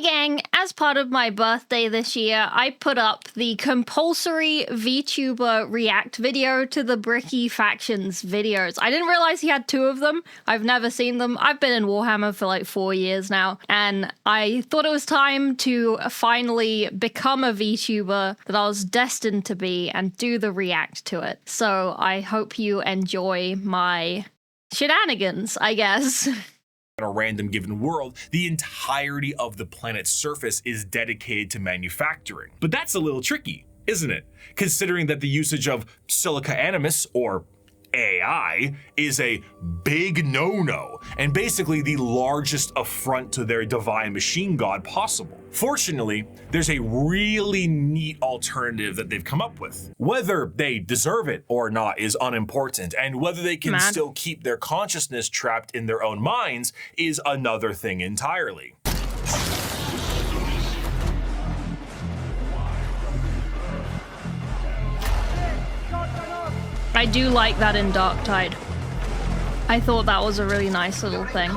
Hey gang, as part of my birthday this year, I put up the compulsory VTuber react video to the Bricky factions videos. I didn't realize he had 2 of them. I've never seen them. I've been in Warhammer for like 4 years now, and I thought it was time to finally become a VTuber that I was destined to be and do the react to it. So I hope you enjoy my shenanigans, I guess. In a random given world, the entirety of the planet's surface is dedicated to manufacturing. But that's a little tricky, isn't it? Considering that the usage of silica animus, or AI, is a big no-no, and basically the largest affront to their divine machine god possible. Fortunately, there's a really neat alternative that they've come up with. Whether they deserve it or not is unimportant, and whether they can still keep their consciousness trapped in their own minds is another thing entirely. I do like that in Dark Tide. I thought that was a really nice little thing.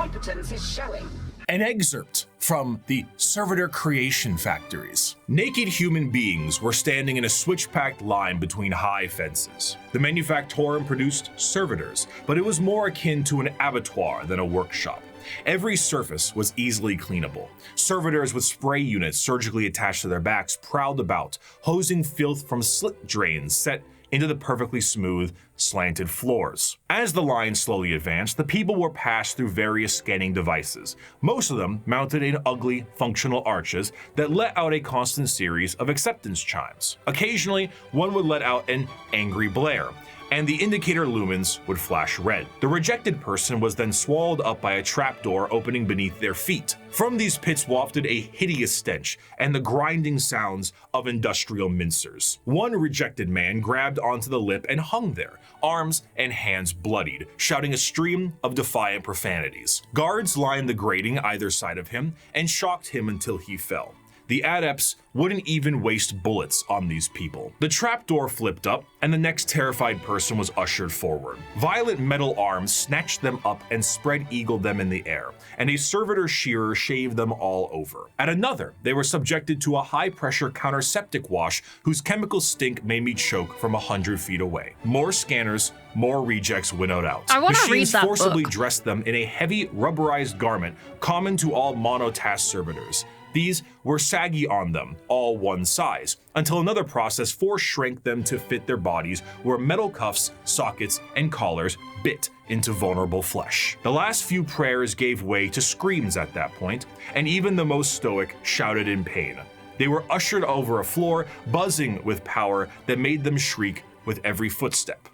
An excerpt from the Servitor creation factories. Naked human beings were standing in a switch-packed line between high fences. The manufactorum produced servitors, but it was more akin to an abattoir than a workshop. Every surface was easily cleanable. Servitors with spray units surgically attached to their backs prowled about, hosing filth from slit drains set into the perfectly smooth, slanted floors. As the line slowly advanced, the people were passed through various scanning devices, most of them mounted in ugly, functional arches that let out a constant series of acceptance chimes. Occasionally, one would let out an angry blare, and the indicator lumens would flash red. The rejected person was then swallowed up by a trapdoor opening beneath their feet. From these pits wafted a hideous stench and the grinding sounds of industrial mincers. One rejected man grabbed onto the lip and hung there, arms and hands bloodied, shouting a stream of defiant profanities. Guards lined the grating either side of him and shocked him until he fell. The adepts wouldn't even waste bullets on these people. The trapdoor flipped up, and the next terrified person was ushered forward. Violent metal arms snatched them up and spread-eagled them in the air, and a servitor shearer shaved them all over. At another, they were subjected to a high-pressure counter-septic wash whose chemical stink made me choke from 100 feet away. More scanners, more rejects winnowed out. I want to read that forcibly book. Dressed them in a heavy rubberized garment common to all monotask servitors. These were saggy on them, all one size, until another process force-shrank them to fit their bodies where metal cuffs, sockets, and collars bit into vulnerable flesh. The last few prayers gave way to screams at that point, and even the most stoic shouted in pain. They were ushered over a floor buzzing with power that made them shriek with every footstep.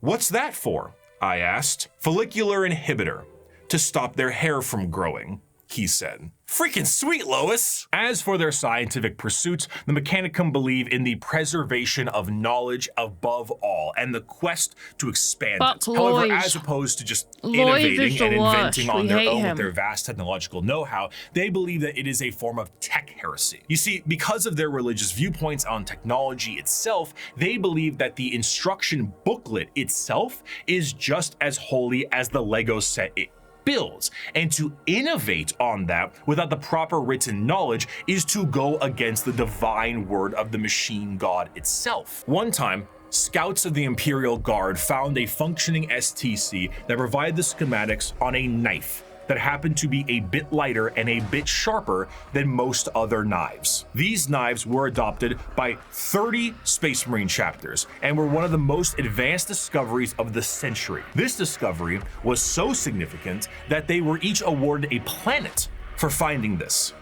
"What's that for?" I asked. "Follicular inhibitor, to stop their hair from growing," he said. Freaking sweet, Lois! As for their scientific pursuits, the Mechanicum believe in the preservation of knowledge above all and the quest to expand it. However, as opposed to just innovating and inventing on their own with their vast technological know-how, they believe that it is a form of tech heresy. You see, because of their religious viewpoints on technology itself, they believe that the instruction booklet itself is just as holy as the Lego set it builds, and to innovate on that without the proper written knowledge is to go against the divine word of the machine god itself. One time, scouts of the Imperial Guard found a functioning STC that provided the schematics on a knife that happened to be a bit lighter and a bit sharper than most other knives. These knives were adopted by 30 Space Marine chapters and were one of the most advanced discoveries of the century. This discovery was so significant that they were each awarded a planet for finding this.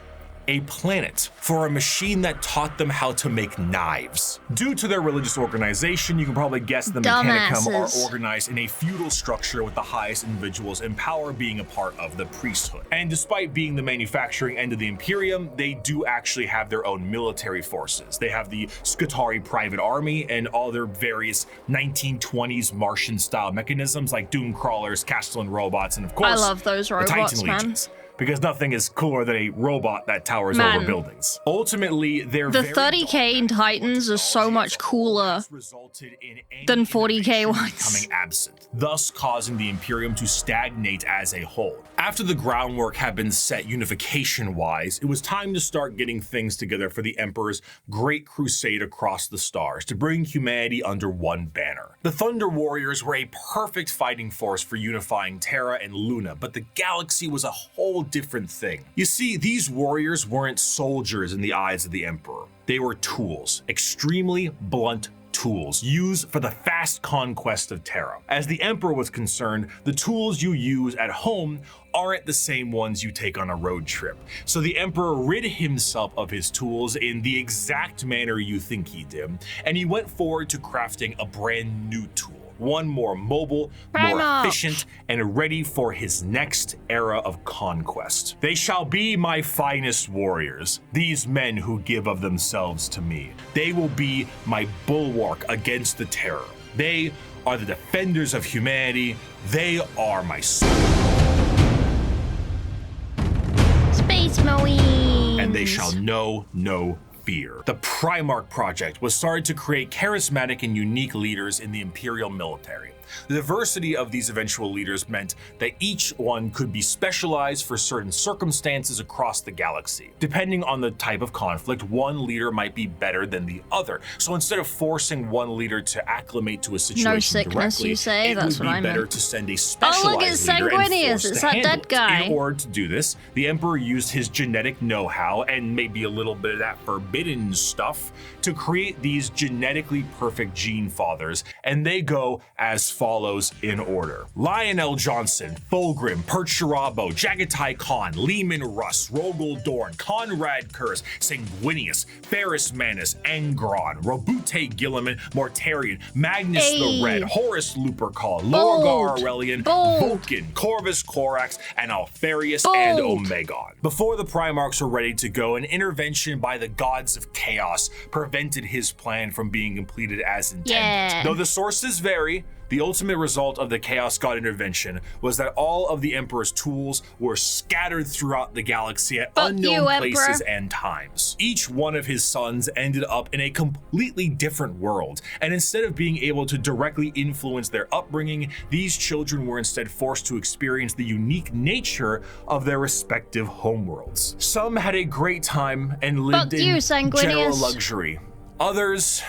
A planet for a machine that taught them how to make knives. Due to their religious organization, you can probably guess the Mechanicum are organized in a feudal structure with the highest individuals in power being a part of the priesthood. And despite being the manufacturing end of the Imperium, they do actually have their own military forces. They have the Skitarii Private Army and all their various 1920s Martian-style mechanisms like Doom Crawlers, Castellan robots, and of course, I love those robots, the Titan Legions. because nothing is cooler than a robot that towers over buildings. Ultimately, the 30K Titans are so much cooler than 40K ones. Becoming absent, thus causing the Imperium to stagnate as a whole. After the groundwork had been set unification-wise, it was time to start getting things together for the Emperor's great crusade across the stars to bring humanity under one banner. The Thunder Warriors were a perfect fighting force for unifying Terra and Luna, but the galaxy was a whole different thing. You see, these warriors weren't soldiers in the eyes of the Emperor. They were tools, extremely blunt tools used for the fast conquest of Terra. As the Emperor was concerned, the tools you use at home aren't the same ones you take on a road trip. So the Emperor rid himself of his tools in the exact manner you think he did, and he went forward to crafting a brand new tool. One more mobile, more efficient, and ready for his next era of conquest. They shall be my finest warriors, these men who give of themselves to me. They will be my bulwark against the terror. They are the defenders of humanity. They are my Space Marines. And they shall know no fear. The Primarch Project was started to create charismatic and unique leaders in the Imperial military. The diversity of these eventual leaders meant that each one could be specialized for certain circumstances across the galaxy. Depending on the type of conflict, one leader might be better than the other. So instead of forcing one leader to acclimate to a situation directly, you say? it That's would what be I better meant. to send a specialized look, it's leader and Sanguinius. force It's to that handle dead it. guy. In order to do this, the Emperor used his genetic know-how and maybe a little bit of that forbidden stuff to create these genetically perfect gene fathers, and they go as follows in order. Lionel Johnson, Fulgrim, Percherabo, Jagatai Khan, Lehman Russ, Rogel Dorn, Conrad Kurz, Sanguinius, Ferris Manus, Angron, Robute Gilliman, Mortarion, Magnus the Red, Horus Lupercal, Lorgar Aurelian, Vulcan, Corvus Corax, and Alfarius and Omegon. Before the Primarchs were ready to go, an intervention by the gods of chaos prevented his plan from being completed as intended. Though the sources vary, the ultimate result of the Chaos God intervention was that all of the Emperor's tools were scattered throughout the galaxy at unknown places and times. Each one of his sons ended up in a completely different world, and instead of being able to directly influence their upbringing, these children were instead forced to experience the unique nature of their respective homeworlds. Some had a great time and lived in general luxury. Others,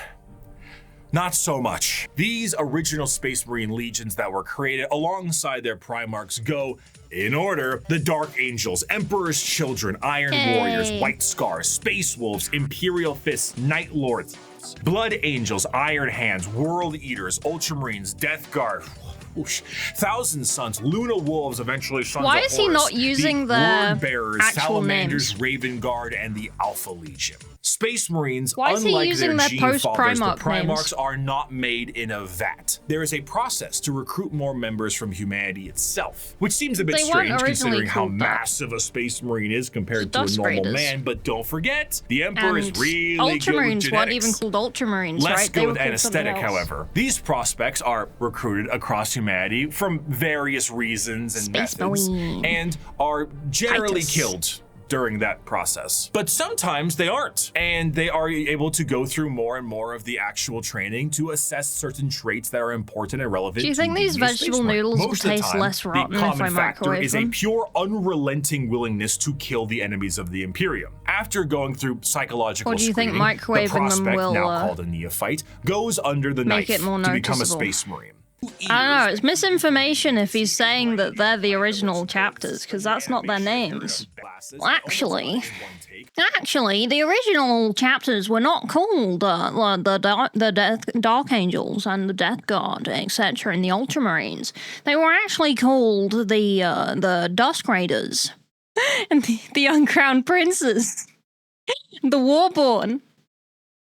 not so much. These original Space Marine legions that were created alongside their Primarchs go in order: the Dark Angels, Emperor's Children, Iron Warriors, White Scars, Space Wolves, Imperial Fists, Night Lords, Blood Angels, Iron Hands, World Eaters, Ultramarines, Death Guard, Thousand Sons, Luna Wolves, eventually Sons of Horus. Why is he not using the Word Bearers, actual Salamanders, names? Raven Guard, and the Alpha Legion. Space Marines, Why is he unlike using their their gene fathers, the post-Primarch Primarchs names? are not made in a vat. There is a process to recruit more members from humanity itself, which seems a bit strange considering how massive a Space Marine is compared to a normal man. But don't forget, the Emperor is really good with genetics. Ultramarines weren't even called Ultramarines, Let's right? go with anesthetic, however. These prospects are recruited across humanity from various reasons and methods, and are generally killed during that process. But sometimes they aren't, and they are able to go through more and more of the actual training to assess certain traits that are important and relevant. Do you think these vegetable noodles will taste less rotten if I common factor microwave is them? a pure, unrelenting willingness to kill the enemies of the Imperium. After going through psychological Or do you think screening, microwaving the prospect, them will now called a neophyte, goes under the make knife it more to become a noticeable? Space Marine. I don't know, it's misinformation if he's saying that they're the original chapters, because that's not their names. Well, actually, the original chapters were not called the Dark Angels and the Death Guard, etc. in the Ultramarines. They were actually called the Dusk Raiders and the Uncrowned Princes, the Warborn.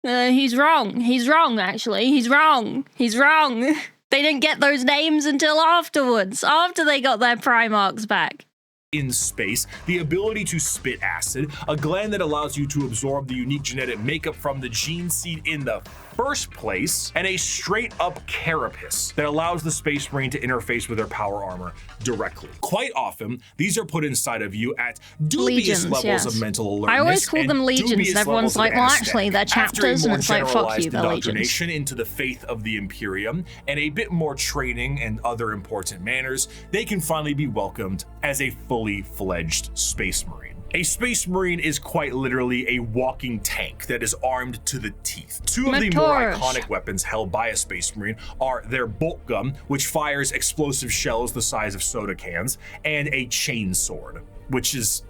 He's wrong. He's wrong, actually. He's wrong. He's wrong. They didn't get those names until afterwards, after they got their Primarchs back. in space, the ability to spit acid, a gland that allows you to absorb the unique genetic makeup from the gene seed in the first place, and a straight-up carapace that allows the Space Marine to interface with their power armor directly. Quite often, these are put inside of you at dubious levels of mental alertness. I always call them legions, and everyone's like, well, actually, they're chapters, and it's like, fuck you, they're legions. Into the faith of the Imperium, and a bit more training and other important manners, they can finally be welcomed as a fully fledged Space Marine. A Space Marine is quite literally a walking tank that is armed to the teeth. Two of the more iconic weapons held by a Space Marine are their bolt gun, which fires explosive shells the size of soda cans, and a chain sword, which is...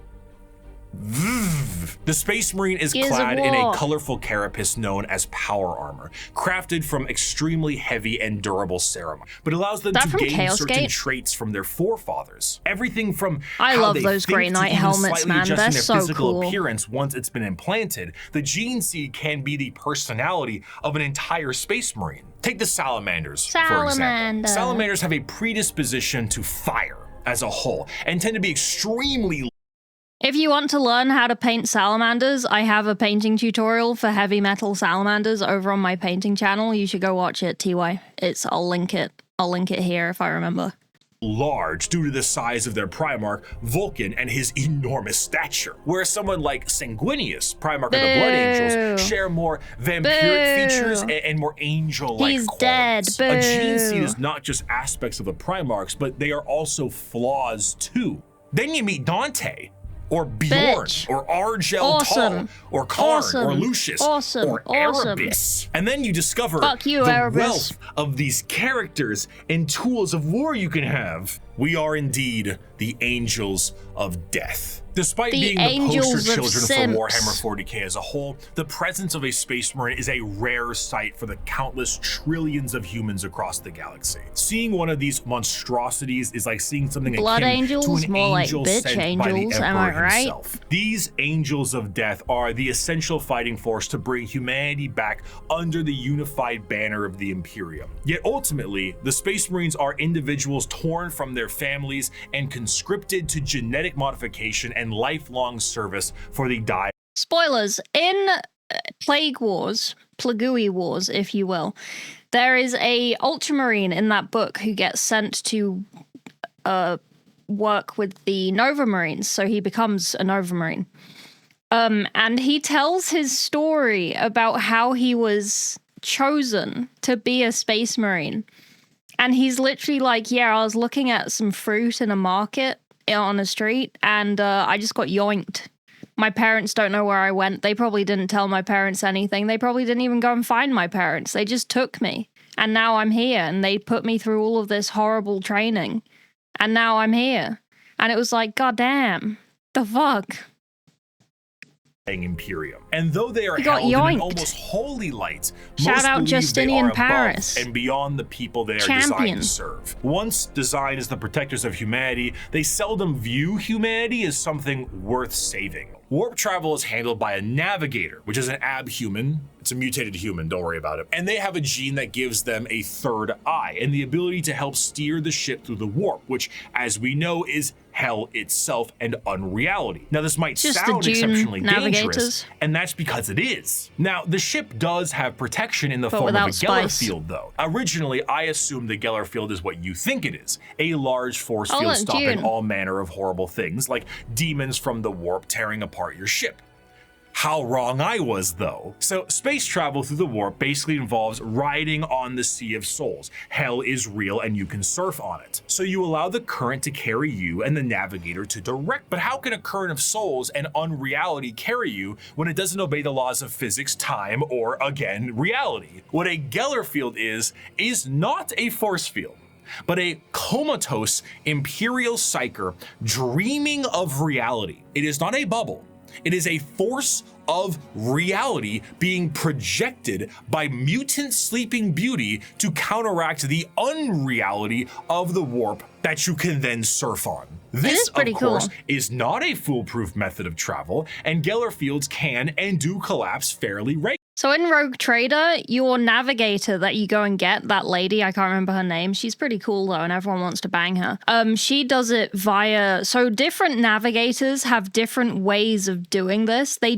The Space Marine is clad in a colorful carapace known as power armor, crafted from extremely heavy and durable ceramite, but allows them to gain certain traits from their forefathers. Everything from I love those Grey Knight helmets, man. They're so physical appearance once it's been implanted. The gene seed can be the personality of an entire Space Marine. Take the salamanders, for example. Salamanders have a predisposition to fire as a whole and tend to be extremely... If you want to learn how to paint salamanders, I have a painting tutorial for heavy metal salamanders over on my painting channel. You should go watch it, TY. I'll link it. I'll link it here if I remember. Large due to the size of their Primarch, Vulcan, and his enormous stature. Whereas someone like Sanguinius, Primarch of the Blood Angels, share more vampiric features and more angel-like qualities. Dead. A gene seed is not just aspects of the Primarchs, but they are also flaws too. Then you meet Dante, or Bjorn, or Argel Tal, or Karn, or Lucius, or Erebus. And then you discover the wealth of these characters and tools of war you can have. We are indeed the Angels of Death. Despite being the poster children for Warhammer 40K as a whole, the presence of a Space Marine is a rare sight for the countless trillions of humans across the galaxy. Seeing one of these monstrosities is like seeing something akin to an angel sent by the Emperor himself. These Angels of Death are the essential fighting force to bring humanity back under the unified banner of the Imperium. Yet ultimately, the Space Marines are individuals torn from their families and conscripted to genetic modification and lifelong service for the Spoilers, in Plague Wars, Plagui Wars, if you will, there is a Ultramarine in that book who gets sent to work with the Nova Marines, so he becomes a Nova Marine. And he tells his story about how he was chosen to be a Space Marine. And he's literally like, yeah, I was looking at some fruit in a market on a street, and I just got yoinked. My parents don't know where I went. They probably didn't tell my parents anything. They probably didn't even go and find my parents. They just took me. And now I'm here, and they put me through all of this horrible training. And now I'm here. And it was like, goddamn, the fuck? Imperium. And though they are held in an almost holy light, shout out Justinian Paris and beyond the people they are designed to serve. Once designed as the protectors of humanity, they seldom view humanity as something worth saving. Warp travel is handled by a navigator, which is an abhuman. It's a mutated human, don't worry about it. And they have a gene that gives them a third eye and the ability to help steer the ship through the warp, which, as we know, is hell itself and unreality. Now, this might sound exceptionally dangerous, and that's because it is. Now, the ship does have protection in the form of a Geller field, though. Originally, I assumed the Geller field is what you think it is, a large force field stopping all manner of horrible things, like demons from the warp tearing apart your ship. How wrong I was, though. So space travel through the warp basically involves riding on the Sea of Souls. Hell is real and you can surf on it. So you allow the current to carry you and the navigator to direct. But how can a current of souls and unreality carry you when it doesn't obey the laws of physics, time, or, again, reality? What a Geller field is not a force field, but a comatose imperial psyker dreaming of reality. It is not a bubble. It is a force of reality being projected by mutant sleeping beauty to counteract the unreality of the warp that you can then surf on. This, of course, is not a foolproof method of travel, and Geller fields can and do collapse fairly regularly. So in Rogue Trader, your navigator that you go and get, that lady, I can't remember her name. She's pretty cool though, and everyone wants to bang her. She does it via, so different navigators have different ways of doing this. They're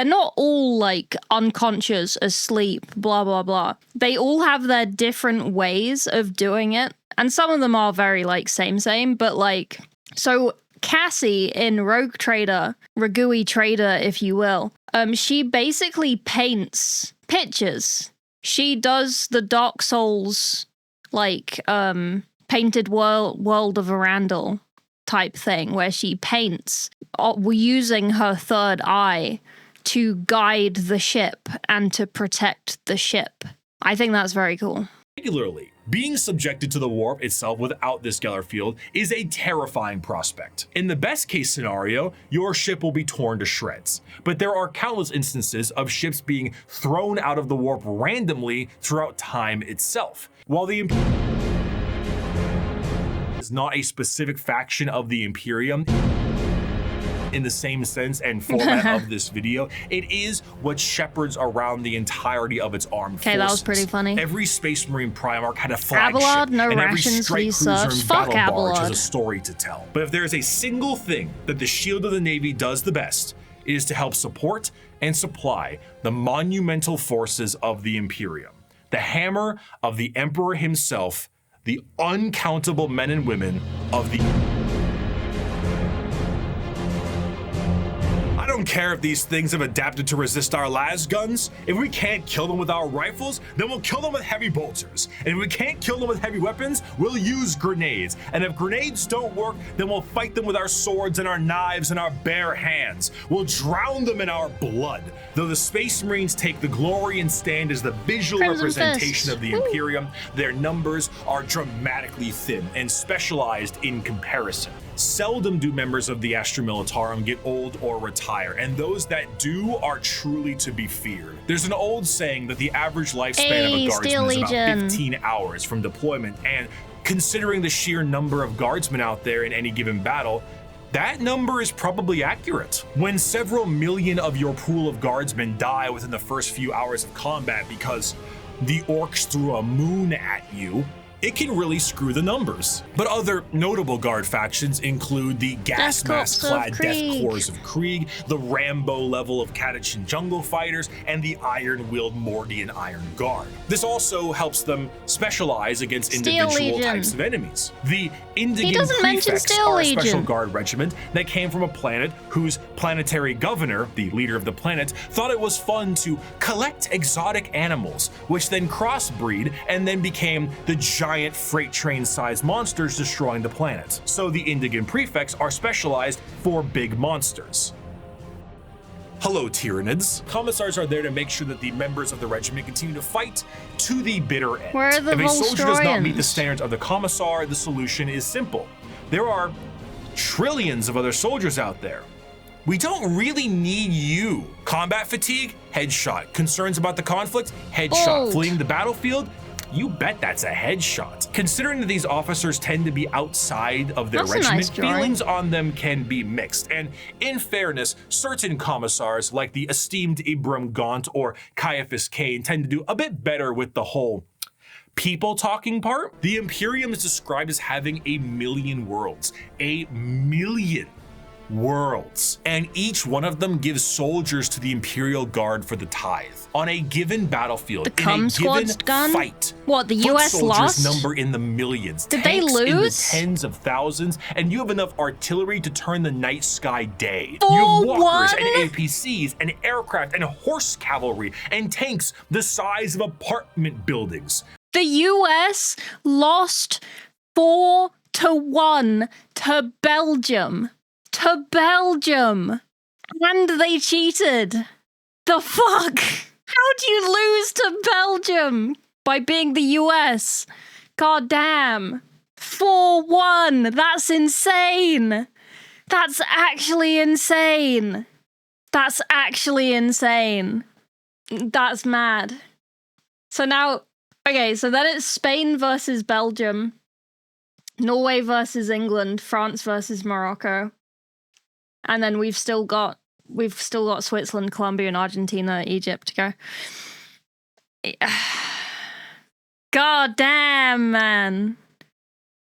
not all like unconscious, asleep, blah, blah, blah. They all have their different ways of doing it. And some of them are very like same, but like, so Cassie in Rogue Trader, Ragui Trader, if you will, she basically paints pictures. She does the Dark Souls, like, painted world of Arandal type thing, where she paints using her third eye to guide the ship and to protect the ship. I think that's very cool. Regularly, being subjected to the warp itself without this Geller field is a terrifying prospect. In the best case scenario, your ship will be torn to shreds, but there are countless instances of ships being thrown out of the warp randomly throughout time itself. While the is not a specific faction of the Imperium, in the same sense and format of this video, it is what shepherds around the entirety of its armed forces. Okay, that was pretty funny. Every Space Marine Primarch had a flagship, Abelard, no and every rations, strike cruiser research. and Fuck battle barge has Abelard. a story to tell. But if there is a single thing that the Shield of the Navy does the best, it is to help support and supply the monumental forces of the Imperium. The hammer of the Emperor himself, the uncountable men and women of the... I don't care if these things have adapted to resist our las guns. If we can't kill them with our rifles, then we'll kill them with heavy bolters. And if we can't kill them with heavy weapons, we'll use grenades. And if grenades don't work, then we'll fight them with our swords and our knives and our bare hands. We'll drown them in our blood. Though the Space Marines take the glory and stand as the visual Crimson representation Fist. of the Imperium, their numbers are dramatically thin and specialized in comparison. Seldom do members of the Astra Militarum get old or retire, and those that do are truly to be feared. There's an old saying that the average lifespan of a guardsman is about 15 hours from deployment, and considering the sheer number of guardsmen out there in any given battle, that number is probably accurate. When several million of your pool of guardsmen die within the first few hours of combat because the orcs threw a moon at you, it can really screw the numbers. But other notable guard factions include the gas mask-clad Death Corps of Krieg, the Rambo level of Catachan Jungle Fighters, and the Iron-Willed Mordian Iron Guard. This also helps them specialize against individual types of enemies. The Indigan Prefects are a special guard regiment that came from a planet whose planetary governor, the leader of the planet, thought it was fun to collect exotic animals, which then crossbreed and then became the giant freight train-sized monsters destroying the planet. So the Indigan Prefects are specialized for big monsters. Hello, Tyranids. Commissars are there to make sure that the members of the regiment continue to fight to the bitter end. Where are the If a soldier does not meet the Volstorians? standards of the Commissar, the solution is simple. There are trillions of other soldiers out there. We don't really need you. Combat fatigue? Headshot. Concerns about the conflict? Headshot. Bold. Fleeing the battlefield? You bet that's a headshot. Considering that these officers tend to be outside of their That's a regiment, nice drawing. feelings on them can be mixed. And in fairness, certain commissars, like the esteemed Ibram Gaunt or Caiaphas Kane, tend to do a bit better with the whole people talking part. The Imperium is described as having 1,000,000 worlds. 1,000,000 worlds, and each one of them gives soldiers to the Imperial Guard for the tithe. On a given battlefield, The in a cum given squad's gun? fight, What, the foot US soldiers lost? number in the millions, Did they tanks in the lose? tens of thousands, and you have enough artillery to turn the night sky day. For You have walkers one? and APCs and aircraft and horse cavalry and tanks the size of apartment buildings. The US lost 4-1 to Belgium. To Belgium. And they cheated. The fuck? How'd you lose to Belgium? By being the US. God damn. 4-1. That's insane. That's actually insane. That's actually insane. That's mad. So now, okay, so then it's Spain versus Belgium, Norway versus England, France versus Morocco. And then we've still got we've still got Switzerland, Colombia, and Argentina, Egypt to go. God damn, man.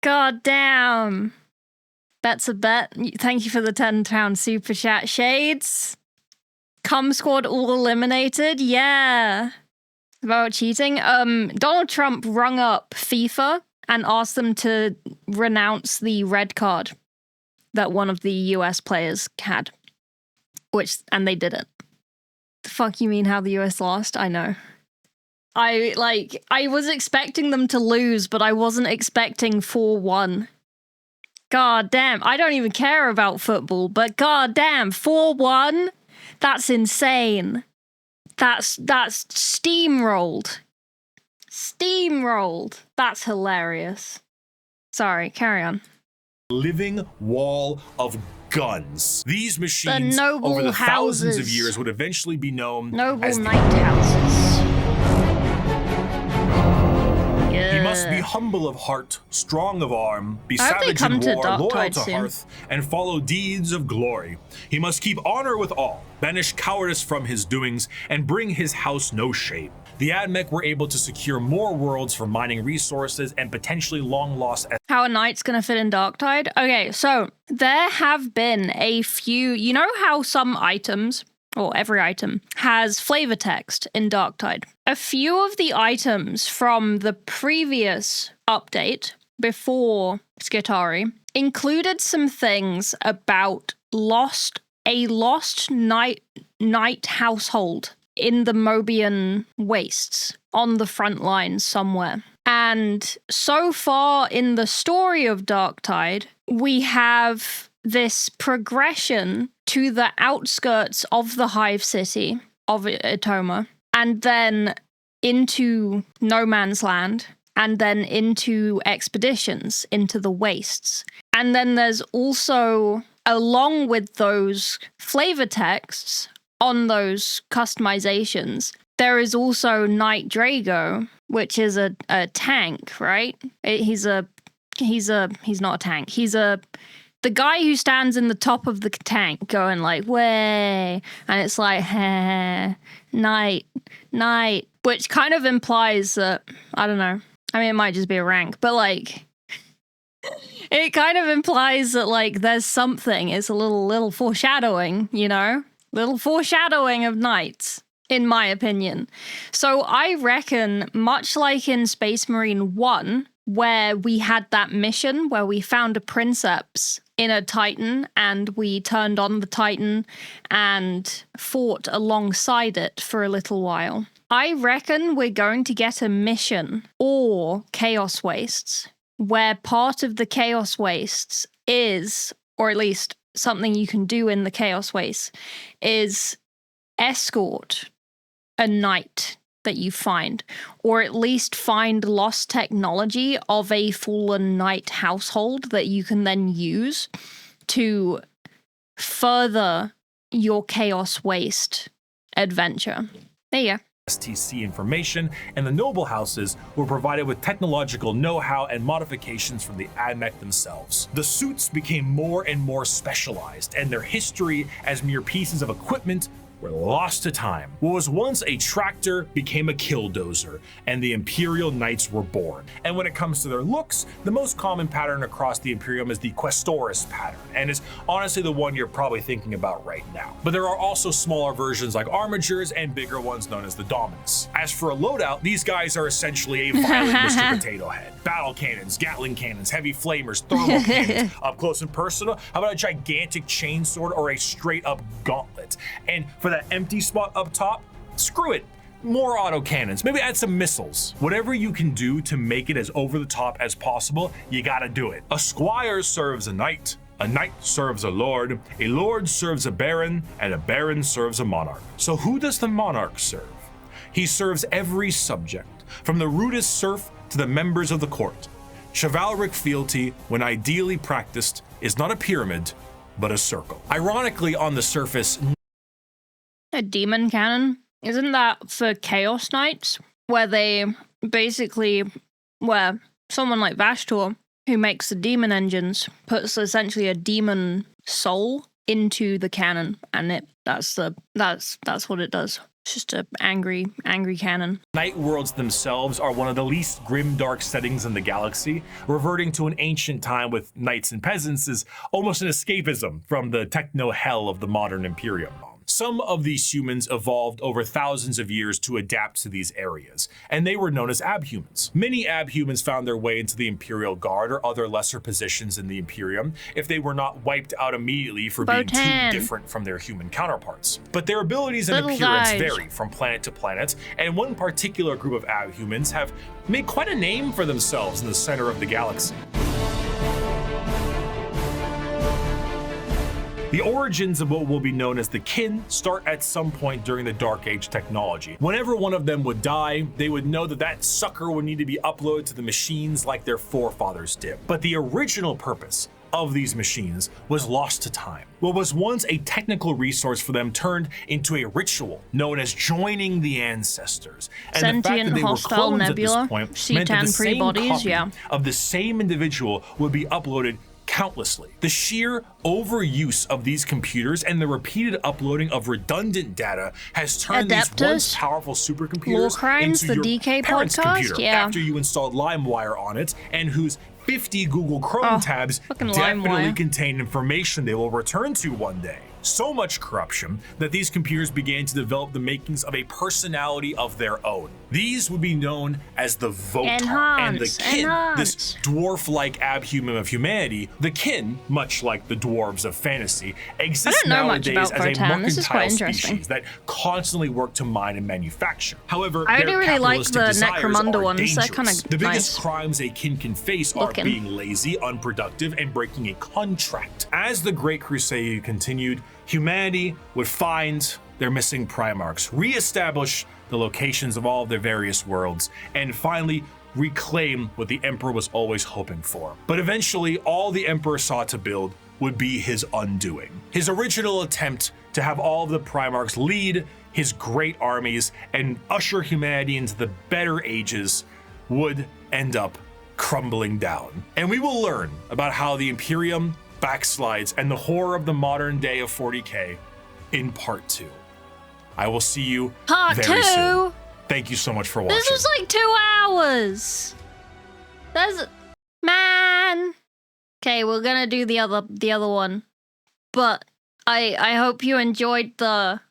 God damn. Bet's a bet. Thank you for the £10 super chat. Shades. Cum squad all eliminated. Yeah. About cheating. Donald Trump rung up FIFA and asked them to renounce the red card that one of the US players had. And they didn't. The fuck you mean how the US lost? I know. I was expecting them to lose, but I wasn't expecting 4-1. God damn. I don't even care about football, but god damn, 4-1? That's insane. That's steamrolled. Steamrolled. That's hilarious. Sorry, carry on. Living wall of guns. These machines, over the thousands of years, would eventually be known as Noble Knight Houses. He must be humble of heart, strong of arm, be savage in war, loyal to hearth, and follow deeds of glory. He must keep honor with all, banish cowardice from his doings, and bring his house no shame. The AdMech were able to secure more worlds for mining resources and potentially long-lost... How a knight's gonna fit in Darktide? Okay, so there have been a few... You know how some items, or every item, has flavor text in Darktide? A few of the items from the previous update, before Skitari, included some things about a lost knight household in the Mobian wastes on the front line somewhere. And so far in the story of Darktide, we have this progression to the outskirts of the Hive City of Itoma, and then into No Man's Land, and then into expeditions, into the wastes. And then there's also, along with those flavor texts on those customizations, there is also Knight Drago, which is a tank, right? He's not a tank. He's the guy who stands in the top of the tank going like, way, and it's like, knight, which kind of implies that, I don't know, I mean, it might just be a rank, but like, it kind of implies that like there's something, it's a little foreshadowing, you know? Little foreshadowing of knights, in my opinion. So I reckon, much like in Space Marine 1, where we had that mission where we found a princeps in a Titan and we turned on the Titan and fought alongside it for a little while. I reckon we're going to get a mission or Chaos Wastes where part of the Chaos Wastes is, or at least something you can do in the Chaos Wastes, is escort a knight that you find, or at least find lost technology of a fallen knight household that you can then use to further your Chaos Waste adventure. There you go. STC information, and the noble houses were provided with technological know-how and modifications from the AdMech themselves. The suits became more and more specialized, and their history as mere pieces of equipment were lost to time. What was once a tractor became a killdozer, and the Imperial Knights were born. And when it comes to their looks, the most common pattern across the Imperium is the Questoris pattern, and is honestly the one you're probably thinking about right now. But there are also smaller versions like Armigers and bigger ones known as the Dominus. As for a loadout, these guys are essentially a violent Mr. Potato Head. Battle cannons, Gatling cannons, heavy flamers, thermal cannons, up close and personal. How about a gigantic chainsword or a straight up gauntlet? And for that empty spot up top, screw it. More autocannons, maybe add some missiles. Whatever you can do to make it as over the top as possible, you gotta do it. A squire serves a knight serves a lord serves a baron, and a baron serves a monarch. So who does the monarch serve? He serves every subject, from the rudest serf to the members of the court. Chivalric fealty, when ideally practiced, is not a pyramid, but a circle. Ironically, on the surface, a demon cannon? Isn't that for Chaos Knights? Where they basically, where someone like Vashtor, who makes the demon engines, puts essentially a demon soul into the cannon, and that's what it does. It's just a angry cannon. Night worlds themselves are one of the least grim, dark settings in the galaxy. Reverting to an ancient time with knights and peasants is almost an escapism from the techno hell of the modern Imperium. Some of these humans evolved over thousands of years to adapt to these areas, and they were known as abhumans. Many abhumans found their way into the Imperial Guard or other lesser positions in the Imperium if they were not wiped out immediately for being too different from their human counterparts. But their abilities and appearance vary from planet to planet, and one particular group of abhumans have made quite a name for themselves in the center of the galaxy. The origins of what will be known as the kin start at some point during the Dark Age technology. Whenever one of them would die, they would know that that sucker would need to be uploaded to the machines like their forefathers did. But the original purpose of these machines was lost to time. What was once a technical resource for them turned into a ritual known as joining the ancestors. And Sentient, the fact that they were hostile clones nebula, at this point meant that the same copy of the same individual would be uploaded countlessly. The sheer overuse of these computers and the repeated uploading of redundant data has turned these once powerful supercomputers into your DK parents' computer yeah. after you installed LimeWire on it, and whose 50 Google Chrome tabs definitely contain information they will return to one day. So much corruption that these computers began to develop the makings of a personality of their own. These would be known as the Votar, and the kin, this dwarf-like abhuman of humanity. The kin, much like the dwarves of fantasy, exists nowadays as a mercantile species that constantly work to mine and manufacture. However, I their really like the Necromunda ones. Dangerous. They're kind of The biggest crimes a kin can face are being lazy, unproductive, and breaking a contract. As the Great Crusade continued, humanity would find their missing Primarchs, re-establish the locations of all of their various worlds, and finally reclaim what the Emperor was always hoping for. But eventually, all the Emperor sought to build would be his undoing. His original attempt to have all of the Primarchs lead his great armies and usher humanity into the better ages would end up crumbling down. And we will learn about how the Imperium backslides and the horror of the modern day of 40K in part 2. I will see you very soon. Thank you so much for watching. This was like 2 hours. Man. Okay, we're gonna do the other one, but I hope you enjoyed the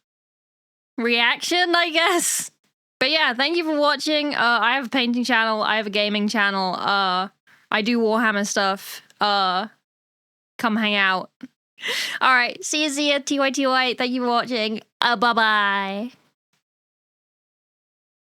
reaction, I guess. But yeah, thank you for watching. I have a painting channel. I have a gaming channel. I do Warhammer stuff. Come hang out. All right, see ya, TYTY. Thank you for watching. Bye-bye.